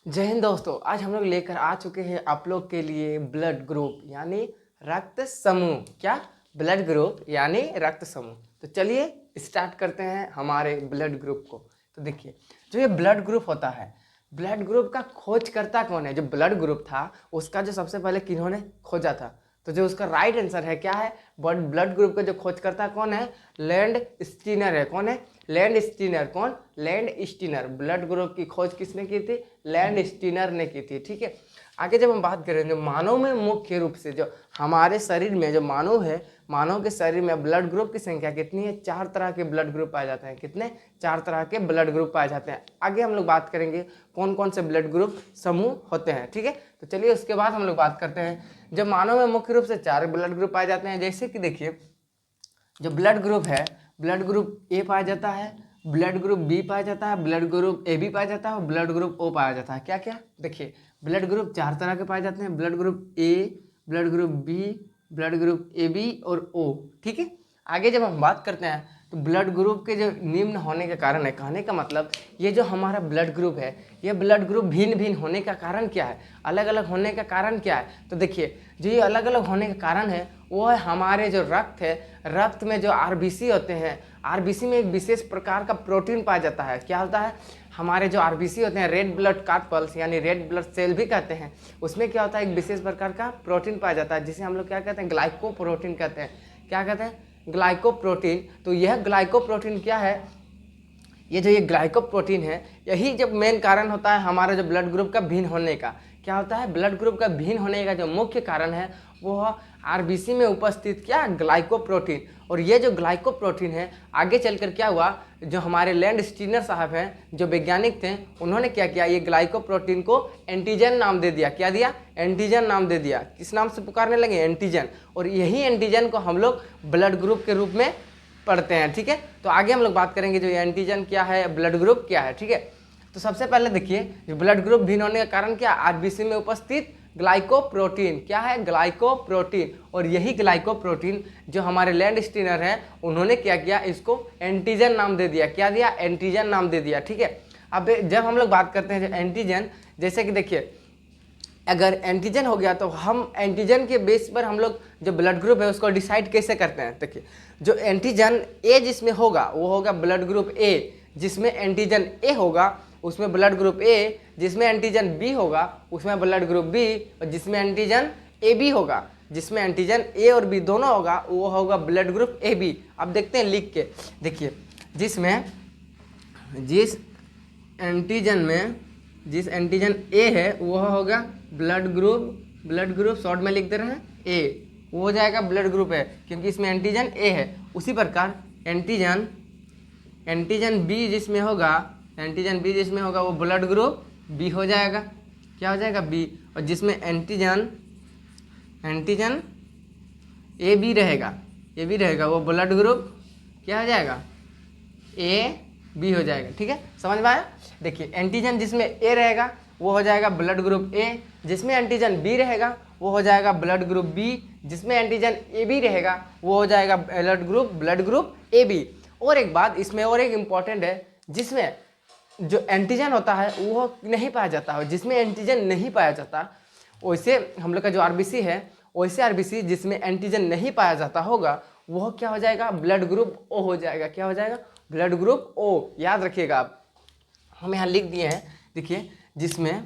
जय हिंद दोस्तों। आज हम लोग लेकर आ चुके हैं आप लोग के लिए ब्लड ग्रुप यानी रक्त समूह। क्या? ब्लड ग्रुप यानी रक्त समूह। तो चलिए स्टार्ट करते हैं हमारे ब्लड ग्रुप को। तो देखिए, जो ये ब्लड ग्रुप होता है, ब्लड ग्रुप का खोजकर्ता कौन है? जो ब्लड ग्रुप था उसका जो सबसे पहले किन्होंने खोजा था, तो जो उसका राइट आंसर है क्या है? ब्लड ग्रुप का जो खोजकर्ता कौन है? लैंड स्टीनर है। कौन है? Landsteiner. कौन? Landsteiner. ब्लड ग्रुप की खोज किसने की थी? लैंड स्टीनर ने की थी। ठीक है, आगे जब हम बात करें जो मानव में मुख्य रूप से जो हमारे शरीर में जो मानव है, मानव के शरीर में ब्लड ग्रुप की संख्या कितनी है? 4 तरह के ब्लड ग्रुप पाए जाते हैं। कितने? 4 तरह के ब्लड ग्रुप पाए जाते हैं। आगे हम लोग बात करेंगे कौन कौन से ब्लड ग्रुप समूह होते हैं। ठीक है, तो चलिए उसके बाद हम लोग बात करते हैं। जब मानव में मुख्य रूप से 4 ब्लड ग्रुप पाए जाते हैं, जैसे कि देखिए, जो ब्लड ग्रुप है, ब्लड ग्रुप ए पाया जाता है, ब्लड ग्रुप बी पाया जाता है, ब्लड ग्रुप ए बी पाया जाता है और ब्लड ग्रुप ओ पाया जाता है। क्या क्या? देखिए, ब्लड ग्रुप 4 तरह के पाए जाते हैं। Blood group A, blood group B, blood group A B और ओ। ठीक है, आगे जब हम बात करते हैं तो ब्लड ग्रुप के जो निम्न होने के कारण है, कहने का मतलब ये जो हमारा ब्लड ग्रुप है, ये ब्लड ग्रुप भिन्न भिन्न होने का कारण क्या है? अलग अलग होने का कारण क्या है? तो देखिए, जो ये अलग अलग होने का कारण है वो है हमारे जो रक्त है, रक्त में जो आरबीसी होते हैं, आरबीसी में एक विशेष प्रकार का प्रोटीन पाया जाता है। क्या होता है? हमारे जो आरबीसी होते हैं, रेड ब्लड कार्पल्स यानी रेड ब्लड सेल भी कहते हैं, उसमें क्या होता है? एक विशेष प्रकार का प्रोटीन पाया जाता है जिसे हम लोग क्या कहते हैं? ग्लाइकोप्रोटीन कहते हैं। क्या कहते हैं? ग्लाइकोप्रोटीन। तो यह ग्लाइकोप्रोटीन क्या है? ये जो ये ग्लाइकोप्रोटीन है, यही जब मेन कारण होता है हमारा जो ब्लड ग्रुप का भिन्न होने का। क्या होता है? ब्लड ग्रुप का भिन्न होने का जो मुख्य कारण है वो आरबीसी में उपस्थित क्या? ग्लाइकोप्रोटीन। और ये जो ग्लाइकोप्रोटीन है, आगे चलकर क्या हुआ, जो हमारे लैंड स्टीनर साहब हैं, जो वैज्ञानिक थे, उन्होंने क्या किया? ये ग्लाइकोप्रोटीन को एंटीजन नाम दे दिया। क्या दिया? एंटीजन नाम दे दिया। किस नाम से पुकारने लगे? एंटीजन। और यही एंटीजन को हम लोग ब्लड ग्रुप के रूप में पढ़ते हैं। ठीक है, तो आगे हम लोग बात करेंगे जो एंटीजन क्या है, ब्लड ग्रुप क्या है। ठीक है, तो सबसे पहले देखिए, जो ब्लड ग्रुप भिन्न होने का कारण क्या? आरबीसी में उपस्थित ग्लाइकोप्रोटीन। क्या है? ग्लाइकोप्रोटीन। और यही ग्लाइकोप्रोटीन जो हमारे लैंड स्टीनर है, उन्होंने क्या किया? इसको एंटीजन नाम दे दिया। क्या दिया? एंटीजन नाम दे दिया। ठीक है, अब जब हम लोग बात करते हैं जो एंटीजन, जैसे कि देखिए, अगर एंटीजन हो गया तो हम एंटीजन के बेस पर हम लोग जो ब्लड ग्रुप है उसको डिसाइड कैसे करते हैं? देखिए, जो एंटीजन ए जिसमें होगा वो होगा ब्लड ग्रुप ए। जिसमें एंटीजन ए होगा उसमें ब्लड ग्रुप ए, जिसमें एंटीजन बी होगा उसमें ब्लड ग्रुप बी, और जिसमें एंटीजन ए बी होगा, जिसमें एंटीजन ए और बी दोनों होगा, वो होगा ब्लड ग्रुप ए बी। अब देखते हैं लिख के। देखिए, जिस एंटीजन ए है वो होगा ब्लड ग्रुप शॉर्ट में लिख दे रहे हैं ए, वो हो जाएगा ब्लड ग्रुप है क्योंकि इसमें एंटीजन ए है। उसी प्रकार एंटीजन बी जिसमें होगा वो ब्लड ग्रुप बी हो जाएगा। क्या हो जाएगा? बी। और जिसमें एंटीजन ए बी रहेगा वो ब्लड ग्रुप क्या हो जाएगा? ए बी हो जाएगा। ठीक है, समझ में आया? देखिए, एंटीजन जिसमें ए रहेगा वो हो जाएगा ब्लड ग्रुप ए, जिसमें एंटीजन बी रहेगा वो हो जाएगा ब्लड ग्रुप बी, जिसमें एंटीजन ए बी रहेगा वो हो जाएगा ब्लड ग्रुप ए बी। और एक बात इसमें और एक इम्पॉर्टेंट है, जिसमें जो एंटीजन होता है वो नहीं पाया जाता है। जिसमें एंटीजन नहीं पाया जाता, वैसे हम लोग का जो आरबीसी है, वैसे आरबीसी जिसमें एंटीजन नहीं पाया जाता होगा वो क्या हो जाएगा? ब्लड ग्रुप ओ हो जाएगा। क्या हो जाएगा? Blood group O. याद रखिएगा आप, हम यहाँ लिख दिए हैं। देखिए, जिसमें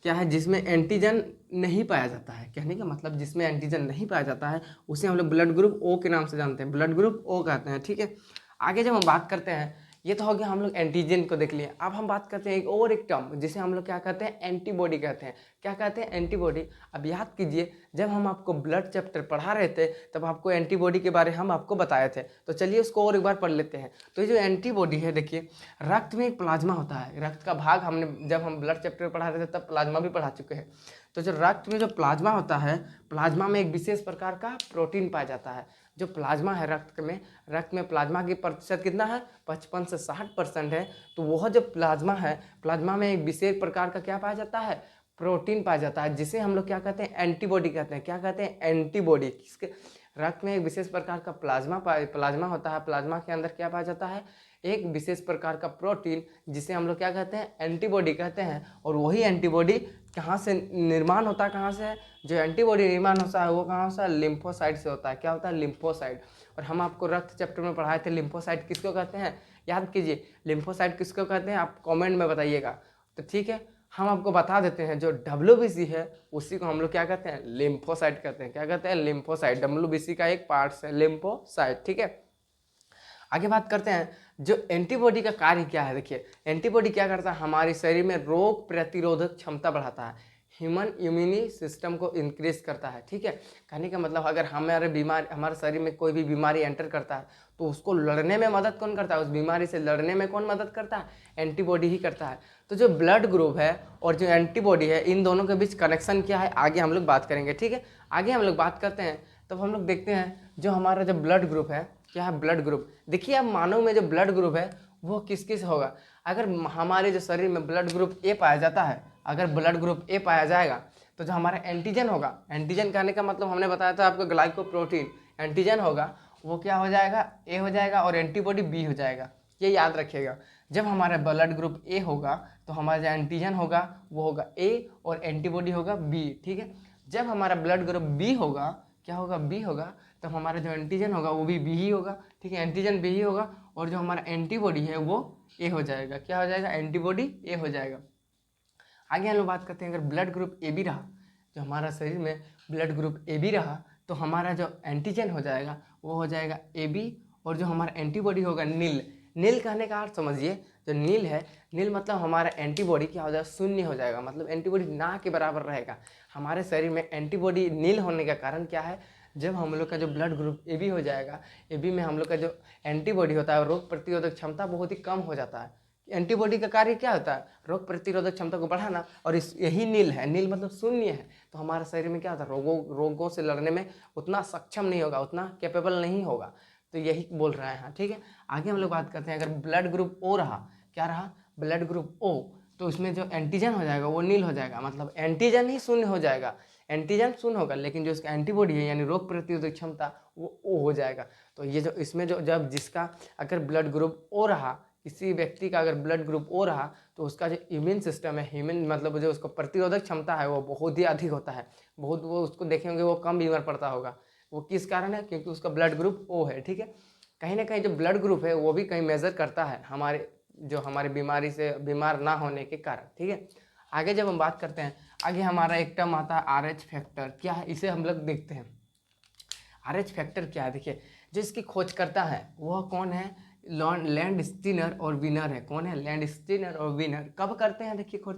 क्या है? जिसमें एंटीजन नहीं पाया जाता है, कहने का मतलब जिसमें एंटीजन नहीं पाया जाता है उसे हम लोग ब्लड ग्रुप ओ के नाम से जानते हैं, ब्लड ग्रुप ओ कहते हैं। ठीक है, आगे जब हम बात करते हैं, ये तो हो गया हम लोग एंटीजन को देख लिए। अब हम बात करते हैं एक टर्म जिसे हम लोग क्या कहते हैं? एंटीबॉडी कहते हैं। क्या कहते हैं? एंटीबॉडी। अब याद कीजिए, जब हम आपको ब्लड चैप्टर पढ़ा रहे थे तब आपको एंटीबॉडी के बारे हम आपको बताए थे, तो चलिए उसको और एक बार पढ़ लेते हैं। तो ये जो एंटीबॉडी है, देखिए, रक्त में एक प्लाज्मा होता है। रक्त का भाग हमने जब हम ब्लड चैप्टर पढ़ा रहे थे तब प्लाज्मा भी पढ़ा चुके हैं। तो जो रक्त में जो प्लाज्मा होता है, प्लाज्मा में एक विशेष प्रकार का प्रोटीन पाया जाता है। जो प्लाज्मा है रक्त में प्लाज्मा की प्रतिशत कितना है? 55 से 60% है। तो वह जो प्लाज्मा है, प्लाज्मा में एक विशेष प्रकार का क्या पाया जाता है? प्रोटीन पाया जाता है, जिसे हम लोग क्या कहते हैं? एंटीबॉडी कहते हैं। क्या कहते हैं? एंटीबॉडी। किसके? रक्त में एक विशेष प्रकार का प्लाज्मा होता है। प्लाज्मा के अंदर क्या पाया जाता है? एक विशेष प्रकार का प्रोटीन जिसे हम लोग क्या कहते हैं, एंटीबॉडी कहते हैं। और वही एंटीबॉडी कहाँ से निर्माण होता है, कहाँ से है, जो एंटीबॉडी निर्माण होता है वो कहाँ से, लिम्फोसाइट से होता है। क्या होता है, लिम्फोसाइट। और हम आपको रक्त चैप्टर में पढ़ाए थे लिम्फोसाइट किसको कहते हैं, याद कीजिए लिम्फोसाइट किसको कहते हैं, आप कमेंट में बताइएगा। तो ठीक है, हम आपको बता देते हैं, जो WBC है उसी को हम लोग क्या कहते हैं, लिम्फोसाइट कहते हैं। क्या कहते हैं, लिम्फोसाइट। WBC का एक पार्ट है लिम्फोसाइट। ठीक है, आगे बात करते हैं जो एंटीबॉडी का कार्य क्या है। देखिए एंटीबॉडी क्या करता है, हमारे शरीर में रोग प्रतिरोधक क्षमता बढ़ाता है, ह्यूमन इम्यूनी सिस्टम को इंक्रीज करता है। ठीक है, कहने का मतलब अगर हमारे शरीर में कोई भी बीमारी एंटर करता है तो उसको लड़ने में मदद कौन करता है, उस बीमारी से लड़ने में कौन मदद करता है, एंटीबॉडी ही करता है। तो जो ब्लड ग्रुप है और जो एंटीबॉडी है, इन दोनों के बीच कनेक्शन क्या है, आगे हम लोग बात करेंगे। ठीक है, आगे हम लोग बात करते हैं तब हम लोग देखते हैं जो हमारा जो ब्लड ग्रुप है, क्या है, ब्लड ग्रुप। देखिए अब मानव में जो ब्लड ग्रुप है वो किस किस होगा। अगर हमारे जो शरीर में ब्लड ग्रुप ए पाया जाता है, अगर ब्लड ग्रुप ए पाया जाएगा तो जो हमारा एंटीजन होगा, एंटीजन कहने का मतलब हमने बताया था आपको ग्लाइकोप्रोटीन, एंटीजन होगा वो क्या हो जाएगा, ए हो जाएगा और एंटीबॉडी बी हो जाएगा। ये याद रखिएगा, जब हमारा ब्लड ग्रुप ए होगा तो हमारा जो एंटीजन होगा वो होगा ए और एंटीबॉडी होगा बी। ठीक है, जब हमारा ब्लड ग्रुप बी होगा, क्या होगा, बी होगा, तब हमारा जो एंटीजन होगा वो भी बी ही होगा। ठीक है, एंटीजन बी ही होगा और जो हमारा एंटीबॉडी है वो ए हो जाएगा। क्या हो जाएगा, एंटीबॉडी ए हो जाएगा। आगे हम लोग बात करते हैं, अगर ब्लड ग्रुप ए बी रहा, जो हमारा शरीर में ब्लड ग्रुप ए बी रहा तो हमारा जो एंटीजन हो जाएगा वो हो जाएगा ए बी और जो हमारा एंटीबॉडी होगा नील। नील कहने का अर्थ समझिए, जो नील है, नील मतलब हमारा एंटीबॉडी क्या हो जाएगा, शून्य हो जाएगा, मतलब एंटीबॉडी ना के बराबर रहेगा। हमारे शरीर में एंटीबॉडी नील होने का कारण क्या है, जब हम लोग का जो ब्लड ग्रुप ए बी हो जाएगा, ए बी में हम लोग का जो एंटीबॉडी होता है रोग प्रतिरोधक क्षमता बहुत ही कम हो जाता है। एंटीबॉडी का कार्य क्या होता है, रोग प्रतिरोधक क्षमता को बढ़ाना, और इस यही नील है, नील मतलब शून्य है। तो हमारे शरीर में क्या होता है, रोगों से लड़ने में उतना सक्षम नहीं होगा, उतना कैपेबल नहीं होगा। तो यही बोल रहा है यहाँ। ठीक है, आगे हम लोग बात करते हैं, अगर ब्लड ग्रुप ओ रहा, क्या रहा, ब्लड ग्रुप ओ, तो उसमें जो एंटीजन हो जाएगा वो नील हो जाएगा, मतलब एंटीजन ही शून्य हो जाएगा, एंटीजन शून्य होगा लेकिन जो उसका एंटीबॉडी है यानी रोग प्रतिरोधक क्षमता वो ओ हो जाएगा। तो ये जो इसमें जो जब जिसका अगर ब्लड ग्रुप ओ रहा, किसी व्यक्ति का अगर ब्लड ग्रुप ओ रहा तो उसका जो इम्यून सिस्टम है, ह्यूमन मतलब जो उसका प्रतिरोधक क्षमता है वो बहुत ही अधिक होता है, बहुत, वो उसको देखेंगे वो कम बीमार पड़ता होगा। वो किस कारण है, क्योंकि उसका ब्लड ग्रुप ओ है। ठीक है, कहीं ना कहीं जो ब्लड ग्रुप है वो भी कहीं मेजर करता है हमारे बीमारी से बीमार ना होने के कारण। ठीक है, आगे जब हम बात करते हैं, आगे हमारा एक टर्म आता है RH फैक्टर। क्या है, इसे हम लोग देखते हैं। RH फैक्टर क्या है, देखिए जो इसकी खोज करता है वह कौन है, लैंड स्टीनर और विनर है। कौन है, लैंड स्टीनर और विनर। कब करते हैं, देखिए खोज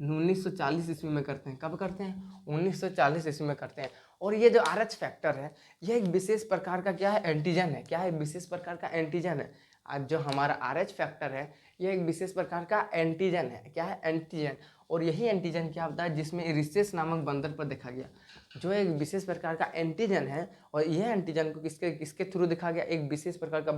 1940 ईस्वी में करते हैं। कब करते हैं, 1940 ईस्वी में करते हैं। और ये जो RH फैक्टर है यह एक विशेष प्रकार का क्या है, एंटीजन है। क्या है, विशेष प्रकार का एंटीजन है। आज जो हमारा RH फैक्टर है यह एक विशेष प्रकार का एंटीजन है। क्या है, एंटीजन। और यही एंटीजन क्या होता है, जिसमें इरिसेस नामक बंदर पर देखा गया, जो एक विशेष प्रकार का एंटीजन है। और यह एंटीजन को किसके थ्रू देखा गया, एक विशेष प्रकार का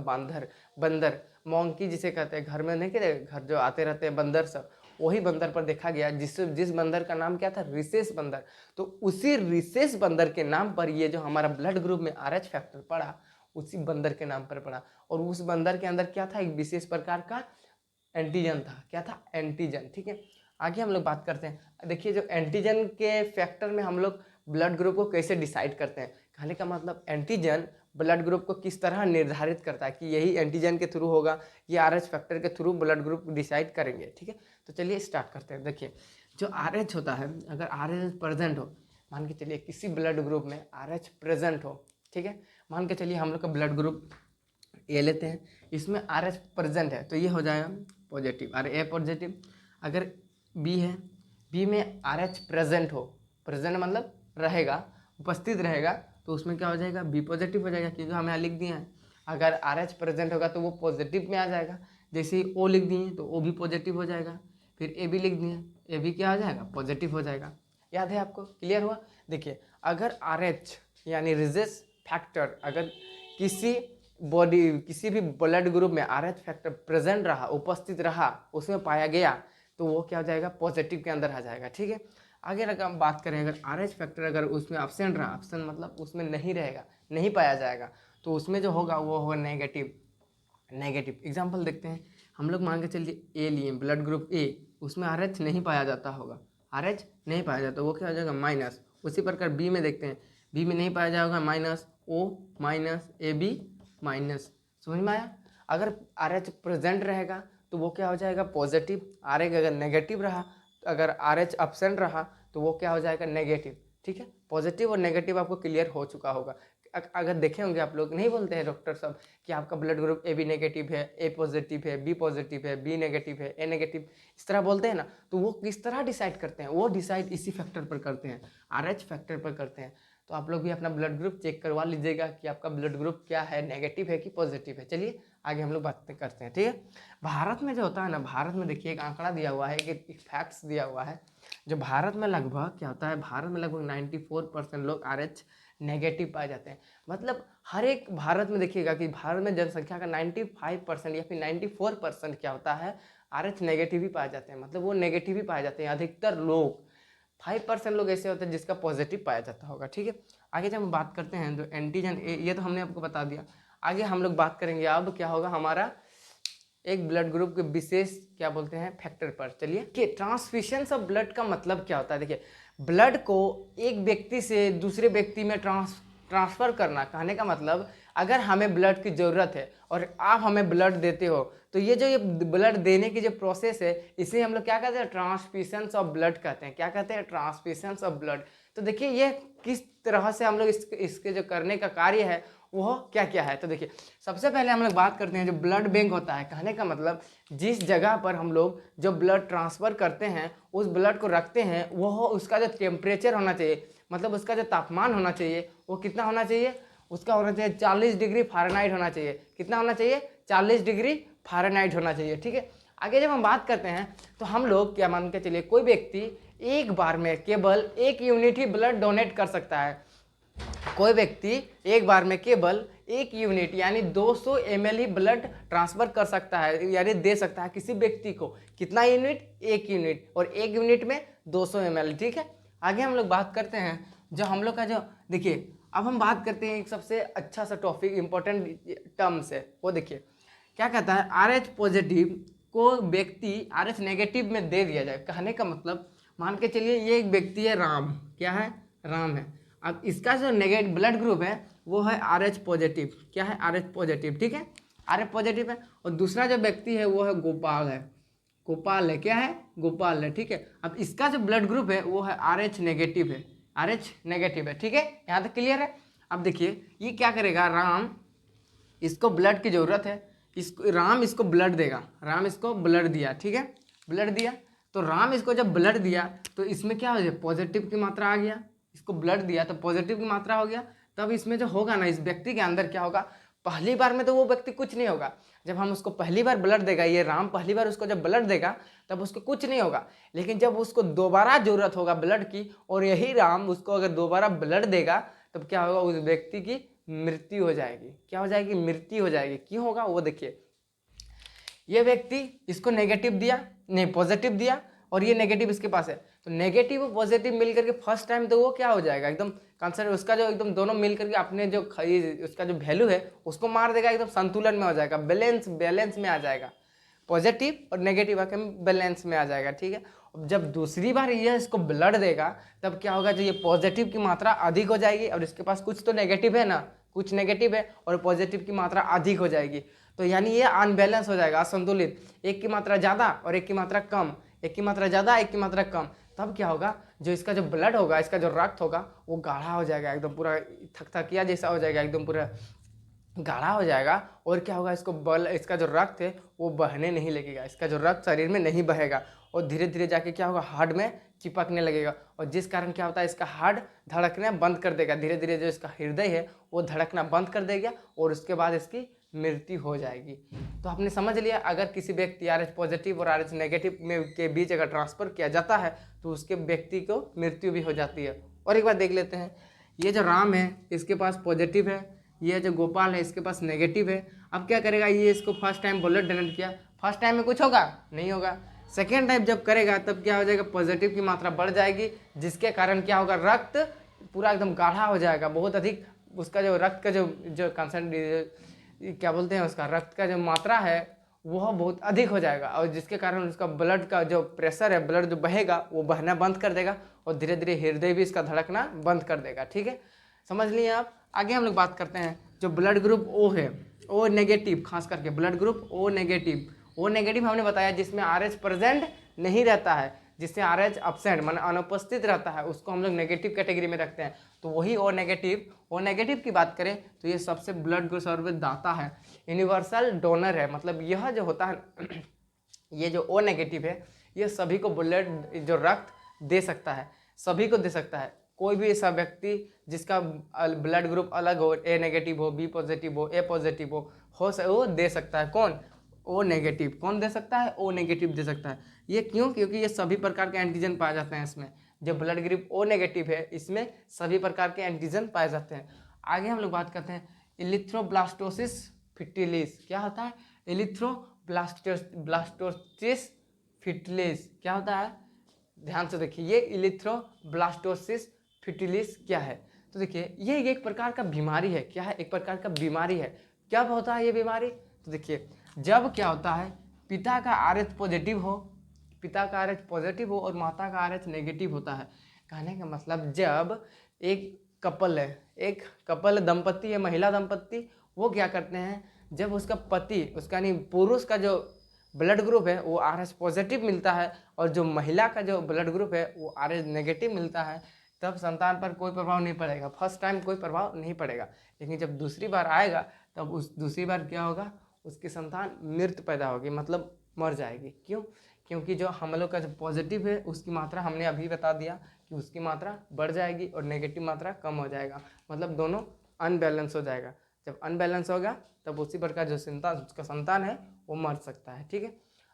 बंदर मॉन्की जिसे कहते हैं, घर में नहीं कहते, घर जो आते रहते हैं बंदर सब, वही बंदर पर देखा गया, जिस बंदर का नाम क्या था, रिसेस बंदर। तो उसी रिसेस बंदर के नाम पर ये जो हमारा ब्लड ग्रुप में RH फैक्टर पड़ा, उसी बंदर के नाम पर पड़ा। और उस बंदर के अंदर क्या था, एक विशेष प्रकार का एंटीजन था। क्या था, एंटीजन। ठीक है, आगे हम लोग बात करते हैं। देखिए जो एंटीजन के फैक्टर में हम लोग ब्लड ग्रुप को कैसे डिसाइड करते हैं, कहने का मतलब एंटीजन ब्लड ग्रुप को किस तरह निर्धारित करता है कि यही एंटीजन के थ्रू होगा, ये RH फैक्टर के थ्रू ब्लड ग्रुप डिसाइड करेंगे। ठीक है, तो चलिए स्टार्ट करते हैं। देखिए जो RH होता है, अगर RH प्रेजेंट हो, मान के चलिए किसी ब्लड ग्रुप में RH प्रेजेंट हो, ठीक है, मान के चलिए हम लोग का ब्लड ग्रुप ए लेते हैं, इसमें RH प्रेजेंट है तो ये हो जाएगा पॉजिटिव, ए पॉजिटिव। अगर बी है, बी में RH प्रेजेंट हो, प्रेजेंट मतलब रहेगा, उपस्थित रहेगा, तो उसमें क्या हो जाएगा, बी पॉजिटिव हो जाएगा, क्योंकि हम यहाँ लिख दिए हैं। अगर RH प्रेजेंट होगा तो वो पॉजिटिव में आ जाएगा, जैसे ही O लिख दिए तो O भी पॉजिटिव हो जाएगा, फिर AB लिख दिए, AB क्या हो जाएगा, पॉजिटिव हो जाएगा। याद है आपको, क्लियर हुआ। देखिए अगर RH यानी रिजेस फैक्टर अगर किसी भी ब्लड ग्रुप में RH फैक्टर प्रेजेंट रहा, उपस्थित रहा, उसमें पाया गया, तो वो क्या हो जाएगा, पॉजिटिव के अंदर आ जाएगा। ठीक है, आगे अगर हम बात करें, अगर RH फैक्टर अगर उसमें एब्सेंट रहा, एब्सेंट मतलब उसमें नहीं रहेगा, नहीं पाया जाएगा, तो उसमें जो होगा वो होगा नेगेटिव। नेगेटिव। एग्जाम्पल देखते हैं, हम लोग मान के चलिए ए लिए, ब्लड ग्रुप ए, उसमें RH नहीं पाया जाता होगा, RH नहीं पाया जाता, वो क्या हो जाएगा माइनस। उसी प्रकार बी में देखते हैं, बी में नहीं पाया जाएगा minus, O minus, AB minus. समझ में आया? अगर RH प्रेजेंट रहेगा तो वो क्या हो जाएगा पॉजिटिव, RH अगर नेगेटिव रहा, अगर RH एब्सेंट रहा तो वो क्या हो जाएगा नेगेटिव। ठीक है, पॉजिटिव और नेगेटिव आपको क्लियर हो चुका होगा। अगर देखे होंगे आप लोग, नहीं बोलते हैं डॉक्टर साहब कि आपका ब्लड ग्रुप AB नेगेटिव है, A पॉजिटिव है, B पॉजिटिव है, B नेगेटिव है, A नेगेटिव, इस तरह बोलते हैं ना। तो वो किस तरह डिसाइड करते हैं? वो डिसाइड इसी फैक्टर पर करते हैं, RH फैक्टर पर करते हैं। तो आप लोग भी अपना ब्लड ग्रुप चेक करवा लीजिएगा कि आपका ब्लड ग्रुप क्या है, नेगेटिव है कि पॉजिटिव है। चलिए आगे हम लोग बात करते हैं। ठीक है, भारत में जो होता है ना, भारत में देखिए एक आंकड़ा दिया हुआ है, एक फैक्ट्स दिया हुआ है, जो भारत में लगभग क्या होता है, भारत में लगभग 94% लोग RH नेगेटिव पाए जाते हैं। मतलब हर एक भारत में देखिएगा कि भारत में जनसंख्या का 95% या फिर 94% क्या होता है, RH नेगेटिव ही पाए जाते हैं। मतलब वो नेगेटिव ही पाए जाते हैं। अधिकतर लोग 5% लोग ऐसे होते हैं जिसका पॉजिटिव पाया जाता होगा। ठीक है, आगे जब हम बात करते हैं जो एंटीजन ए, ये तो हमने आपको बता दिया। आगे हम लोग बात करेंगे अब क्या होगा हमारा एक ब्लड ग्रुप के विशेष क्या बोलते हैं फैक्टर पर। चलिए कि ट्रांसफ्यूशन ऑफ ब्लड का मतलब क्या होता है। देखिए, ब्लड को एक व्यक्ति से दूसरे व्यक्ति में ट्रांसफ़र करना, कहने का मतलब अगर हमें ब्लड की ज़रूरत है और आप हमें ब्लड देते हो, तो ये ब्लड देने की जो प्रोसेस है, इसे हम लोग क्या कहते हैं, ट्रांसफ्यूशन ऑफ ब्लड कहते हैं। क्या कहते हैं? Transfusion of blood. तो देखिए ये किस तरह से हम लोग इसके जो करने का कार्य है वो क्या क्या है। तो देखिए, सबसे पहले हम लोग बात करते हैं जो ब्लड बैंक होता है। कहने का मतलब जिस जगह पर हम लोग जो ब्लड ट्रांसफ़र करते हैं, उस ब्लड को रखते हैं, वो उसका जो टेम्परेचर होना चाहिए, मतलब उसका जो तापमान होना चाहिए, वो कितना होना चाहिए, उसका होना चाहिए 40 डिग्री फ़ारेनहाइट होना चाहिए। कितना होना चाहिए? 40 डिग्री फ़ारेनहाइट होना चाहिए। ठीक है, आगे जब हम बात करते हैं तो हम लोग क्या मान के चलिए, कोई व्यक्ति एक बार में केवल 1 यूनिट ही ब्लड डोनेट कर सकता है। कोई व्यक्ति एक बार में केवल 1 यूनिट यानी 200 ml ही ब्लड ट्रांसफर कर सकता है, यानी दे सकता है किसी व्यक्ति को। कितना यूनिट? 1 यूनिट, और 1 यूनिट में 200 ml। ठीक है, आगे हम लोग बात करते हैं जो हम लोग का जो, देखिए अब हम बात करते हैं एक सबसे अच्छा सा टॉपिक, इंपॉर्टेंट टर्म्स है। वो देखिए क्या कहता है, RH पॉजिटिव को व्यक्ति RH नेगेटिव में दे दिया जाए। कहने का मतलब मान के चलिए ये एक व्यक्ति है राम, क्या है? राम है। अब इसका जो नेगेटिव ब्लड ग्रुप है वो है RH पॉजिटिव। क्या है? RH positive. ठीक है, RH पॉजिटिव है। और दूसरा जो व्यक्ति है वो है गोपाल है, गोपाल है। क्या है? गोपाल है। ठीक है, अब इसका जो ब्लड ग्रुप है वो है RH नेगेटिव है, RH नेगेटिव है। ठीक है, यहाँ तक क्लियर है। अब देखिए ये क्या करेगा, राम इसको ब्लड की ज़रूरत है, इसको राम इसको ब्लड देगा, राम इसको ब्लड दिया। ठीक है, ब्लड दिया, तो राम इसको जब ब्लड दिया तो इसमें क्या हो जाए, पॉजिटिव की मात्रा आ गया। इसको ब्लड दिया तो पॉजिटिव की मात्रा हो गया। तब इसमें जो होगा ना, इस व्यक्ति के अंदर क्या होगा, पहली बार में तो वो व्यक्ति कुछ नहीं होगा। जब हम उसको पहली बार ब्लड देगा, ये राम पहली बार उसको जब ब्लड देगा तब उसको कुछ नहीं होगा। लेकिन जब उसको दोबारा जरूरत होगा ब्लड की, और यही राम उसको अगर दोबारा ब्लड देगा, तब क्या होगा, उस व्यक्ति की मृत्यु हो जाएगी। क्या हो जाएगी? मृत्यु हो जाएगी। क्यों होगा वो देखिए, ये व्यक्ति इसको नेगेटिव दिया, नहीं पॉजिटिव दिया, और ये नेगेटिव इसके पास है, तो नेगेटिव और पॉजिटिव मिल करके फर्स्ट टाइम तो वो क्या हो जाएगा, एकदम कंसर्ट, उसका जो एकदम दोनों मिल करके अपने जो उसका जो वैल्यू है उसको मार देगा, एकदम संतुलन में हो जाएगा, बैलेंस में आ जाएगा। पॉजिटिव और नेगेटिव आके बैलेंस में आ जाएगा। ठीक है, अब जब दूसरी बार ये इसको ब्लड देगा तब क्या होगा, जो ये पॉजिटिव की मात्रा अधिक हो जाएगी, और इसके पास कुछ तो नेगेटिव है ना, कुछ नेगेटिव है और पॉजिटिव की मात्रा अधिक हो जाएगी। तो यानी ये अनबैलेंस हो जाएगा, असंतुलित, एक की मात्रा ज़्यादा और एक की मात्रा कम, एक की मात्रा ज़्यादा एक की मात्रा कम। तब क्या होगा, जो इसका जो ब्लड होगा, इसका जो रक्त होगा वो गाढ़ा हो जाएगा, एकदम पूरा थकथकिया जैसा हो जाएगा, एकदम पूरा गाढ़ा हो जाएगा। और क्या होगा, इसका जो रक्त है वो बहने नहीं लगेगा, इसका जो रक्त शरीर में नहीं बहेगा, और धीरे धीरे जाके क्या होगा, हार्ट में चिपकने लगेगा, और जिस कारण क्या होता है, इसका हार्ट धड़कना बंद कर देगा। धीरे धीरे जो इसका हृदय है वो धड़कना बंद कर देगा, और उसके बाद इसकी मृत्यु हो जाएगी। तो आपने समझ लिया, अगर किसी व्यक्ति RH पॉजिटिव और RH नेगेटिव में के बीच अगर ट्रांसफ़र किया जाता है तो उसके व्यक्ति को मृत्यु भी हो जाती है। और एक बार देख लेते हैं, ये जो राम है इसके पास पॉजिटिव है, ये जो गोपाल है इसके पास नेगेटिव है। अब क्या करेगा, ये इसको फर्स्ट टाइम ब्लड डोनेट किया, फर्स्ट टाइम में कुछ होगा नहीं होगा, सेकेंड टाइम जब करेगा तब क्या हो जाएगा, पॉजिटिव की मात्रा बढ़ जाएगी, जिसके कारण क्या होगा, रक्त पूरा एकदम गाढ़ा हो जाएगा, बहुत अधिक उसका जो रक्त का जो कंसंट क्या बोलते हैं उसका रक्त का जो मात्रा है वह बहुत अधिक हो जाएगा, और जिसके कारण उसका ब्लड का जो प्रेशर है, ब्लड जो बहेगा वो बहना बंद कर देगा, और धीरे धीरे हृदय भी इसका धड़कना बंद कर देगा। ठीक है, समझ लिए आप। आगे हम लोग बात करते हैं जो ब्लड ग्रुप ओ है, ओ नेगेटिव, खास करके blood group O negative. O negative हमने बताया जिसमें RH प्रेजेंट नहीं रहता है, जिससे RH एब्सेंट माने अनुपस्थित रहता है, उसको हम लोग नेगेटिव कैटेगरी में रखते हैं। तो वही ओ नेगेटिव। ओ नेगेटिव की बात करें तो ये सबसे ब्लड को सर्वदाता है, यूनिवर्सल डोनर है। मतलब यह जो होता है ये जो ओ नेगेटिव है ये सभी को ब्लड जो रक्त दे सकता है, सभी को दे सकता है। कोई भी ऐसा व्यक्ति जिसका ब्लड ग्रुप अलग हो, ए नेगेटिव हो, बी पॉजिटिव हो, ए पॉजिटिव हो वो दे सकता है। कौन? O negative. कौन दे सकता है? ओ नेगेटिव दे सकता है। ये क्यों? क्योंकि ये सभी प्रकार के एंटीजन पाए जाते हैं इसमें। जो ब्लड ग्रुप ओ नेगेटिव है इसमें सभी प्रकार के एंटीजन पाए जाते हैं। आगे हम लोग बात करते हैं इरिथ्रोब्लास्टोसिस फिटिलिस। क्या होता है? इरिथ्रोब्लास्टोसिस फिटिलिस क्या होता है? ध्यान से देखिए, ये इरिथ्रोब्लास्टोसिस फिटिलिस क्या है? तो देखिए ये एक प्रकार का बीमारी है। क्या है? एक प्रकार का बीमारी है। कब होता है ये बीमारी? तो देखिए जब क्या होता है, पिता का RH पॉजिटिव हो, पिता का RH पॉजिटिव हो और माता का RH नेगेटिव होता है। कहने का मतलब जब एक कपल है, एक कपल दंपति है, महिला दंपति, वो क्या करते हैं, जब उसका पति, उसका नहीं पुरुष का जो ब्लड ग्रुप है वो RH पॉजिटिव मिलता है और जो महिला का जो ब्लड ग्रुप है वो RH नेगेटिव मिलता है, तब संतान पर कोई प्रभाव नहीं पड़ेगा। फर्स्ट टाइम कोई प्रभाव नहीं पड़ेगा, लेकिन जब दूसरी बार आएगा तब उस दूसरी बार क्या होगा, उसकी संतान मृत पैदा होगी, मतलब मर जाएगी। क्यों? क्योंकि जो हम लोग का जो पॉजिटिव है उसकी मात्रा हमने अभी बता दिया कि उसकी मात्रा बढ़ जाएगी और नेगेटिव मात्रा कम हो जाएगा, मतलब दोनों अनबैलेंस हो जाएगा। जब अनबैलेंस होगा तब उसी प्रकार जो उसका संतान है वो मर सकता है। ठीक है,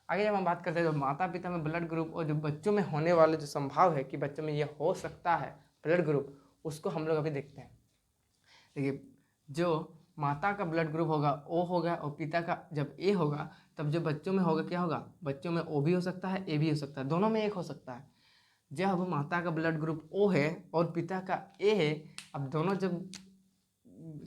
आगे जब हम बात करते हैं जो माता पिता में ब्लड ग्रुप और जो बच्चों में होने वाले जो संभाव है कि बच्चों में ये हो सकता है ब्लड ग्रुप, उसको हम लोग अभी देखते हैं। देखिए जो माता का ब्लड ग्रुप होगा O होगा और पिता का जब A होगा, तब जो बच्चों में होगा क्या होगा, बच्चों में O भी हो सकता है A भी हो सकता है, दोनों में एक हो सकता है। जब माता का ब्लड ग्रुप O है और पिता का A है, अब दोनों जब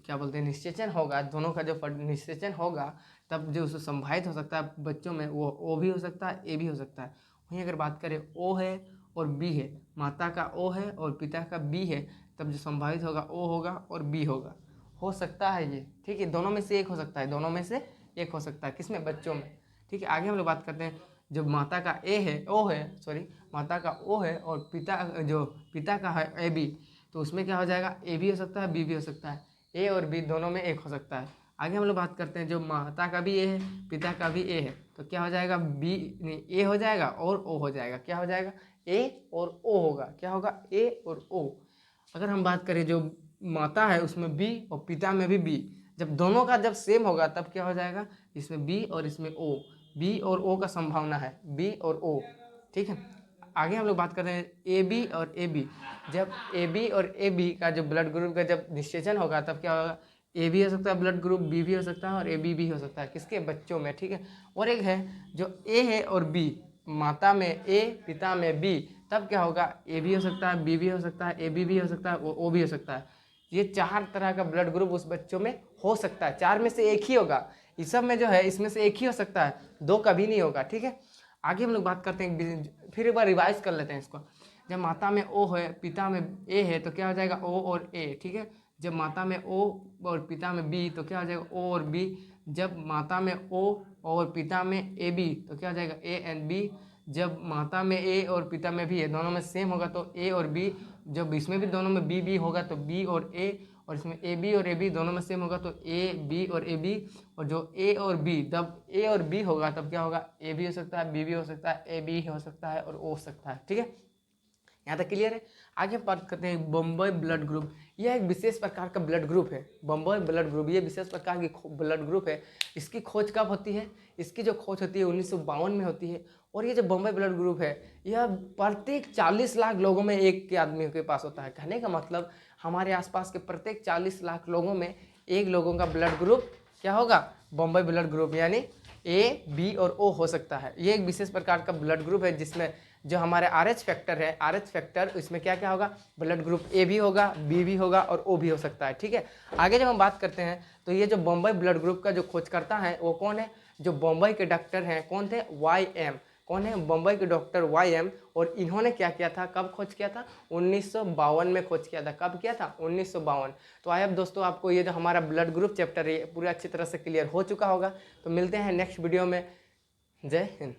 क्या बोलते हैं निषेचन होगा, दोनों का जो निषेचन होगा तब जो उसको संभावित हो सकता है बच्चों में वो O भी हो सकता है A भी हो सकता है। वहीं अगर बात करें O है और B है, माता का O है और पिता का B है, तब जो संभावित होगा O होगा और B होगा। हो सकता है ये, ठीक है, दोनों में से एक हो सकता है, दोनों में से एक हो सकता है। किसमें? बच्चों में। ठीक है, आगे हम लोग बात करते हैं जब माता का माता का O है और पिता का है AB, तो उसमें क्या हो जाएगा, A भी हो सकता है B भी हो सकता है, A और B दोनों में एक हो सकता है। आगे हम लोग बात करते हैं जो माता का भी A है पिता का भी A है, तो क्या हो जाएगा, A हो जाएगा और O हो जाएगा। क्या हो जाएगा? A और O होगा। क्या होगा? A और O। अगर हम बात करें जो माता है उसमें B और पिता में भी B, जब दोनों का जब सेम होगा तब क्या हो जाएगा, इसमें B और इसमें O, B और O का संभावना है, B और O। ठीक है, आगे हम लोग बात करते हैं AB और AB। जब AB और AB का जो ब्लड ग्रुप का जब निषेचन होगा तब क्या होगा, A भी हो सकता है ब्लड ग्रुप, B भी हो सकता है और AB भी हो सकता है। किसके? बच्चों में। ठीक है, और एक है जो A है और B, माता में A पिता में B, तब क्या होगा, A भी हो सकता है B भी हो सकता है AB भी हो सकता है O भी हो सकता है। ये 4 तरह का ब्लड ग्रुप उस बच्चों में हो सकता है, 4 में से एक ही होगा। इस सब में जो है इसमें से एक ही हो सकता है, 2 कभी नहीं होगा। ठीक है, आगे हम लोग बात करते हैं, फिर एक बार रिवाइज कर लेते हैं इसको। जब माता में O है पिता में A है तो क्या हो जाएगा, O और A। ठीक है, जब माता में O और पिता में B तो क्या हो जाएगा, O और B। जब माता में O और पिता में AB तो क्या हो जाएगा, A एंड B। जब माता में A और पिता में भी है, दोनों में सेम होगा तो A और B। जब इसमें भी दोनों में B होगा तो B और A, और इसमें AB और AB दोनों में सेम होगा तो A B और AB। और जो A और B, जब A और B होगा तब क्या होगा, A भी हो सकता है B भी हो सकता है A B हो सकता है और O हो सकता है। ठीक है, यहाँ तक क्लियर है। आगे बात करते हैं बम्बई ब्लड ग्रुप। यह एक विशेष प्रकार का ब्लड ग्रुप है, बम्बई ब्लड ग्रुप। ये विशेष प्रकार की ब्लड ग्रुप है। इसकी खोज कब होती है? इसकी जो खोज होती है 1952 में होती है। और ये जो बम्बई ब्लड ग्रुप है यह प्रत्येक 40 लाख लोगों में एक के आदमी के पास होता है। कहने का मतलब हमारे आसपास के प्रत्येक 40 लाख लोगों में एक लोगों का ब्लड ग्रुप क्या होगा, बम्बई ब्लड ग्रुप, यानी ए, बी और ओ हो सकता है। ये एक विशेष प्रकार का ब्लड ग्रुप है जिसमें जो हमारे RH फैक्टर है, RH फैक्टर इसमें क्या क्या होगा, ब्लड ग्रुप ए भी होगा, बी भी होगा और ओ भी हो सकता है। ठीक है, आगे जब हम बात करते हैं तो ये जो बम्बई ब्लड ग्रुप का जो खोज करता है वो कौन है, जो बम्बई के डॉक्टर हैं, कौन थे, YM। कौन है, बम्बई के डॉक्टर YM। और इन्होंने क्या किया था, कब खोज किया था, 1952 में खोज किया था। कब किया था, 1952। तो आई होप दोस्तों आपको ये जो हमारा ब्लड ग्रुप चैप्टर है पूरा अच्छी तरह से क्लियर हो चुका होगा। तो मिलते हैं नेक्स्ट वीडियो में। जय हिंद।